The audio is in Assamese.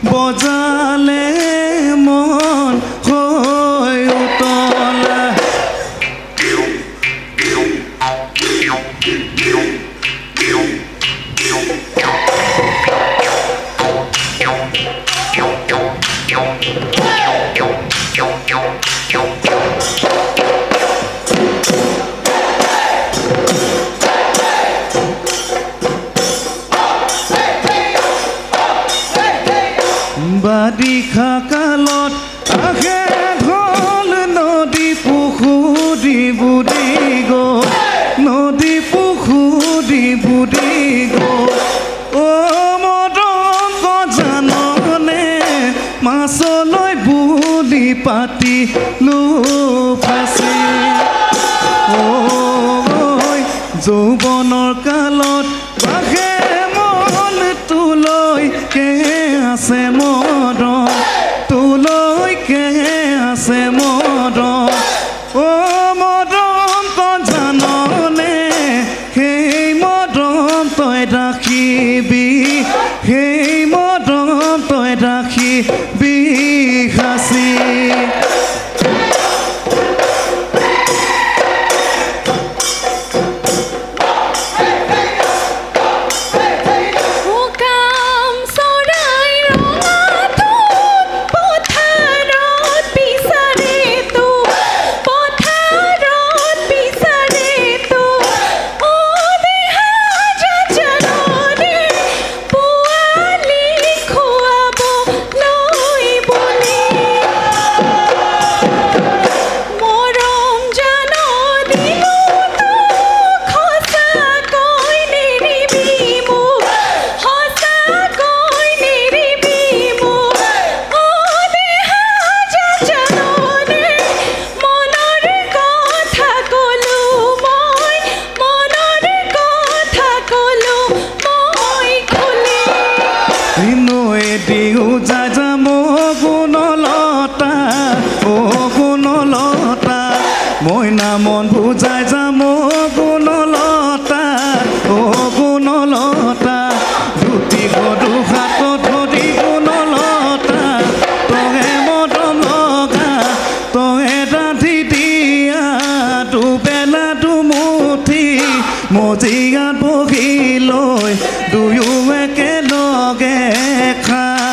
বজালে মন হৈ উতলা বাৰিষা কালত আহে ঢল নদী পুখুৰী বুৰি গ'ল নদী পুখুৰী বুৰি গ'ল অ' মদন জাননে মাছলৈ বুলি পাতিলো ফাঁচি ঐ যৌৱনৰ কালত বাঘে মন তোলৈকে আছে মদন তোলৈকে আছে মদন অ' মদন জাননে সেই মদন তই ৰাখিবি সেই মদন তই ৰাখিবি সাঁচি মইনা মন বুজাই যাম গুণলতা অ' গুণলতা দুটি গধু হাতত ধৰি গুণলতা তয়ে মদন লগা তয়ে ৰান্ধি দিয়া দুবেলা দুমুঠি মজিয়াত বহি লৈ দুয়ো একেলগে খা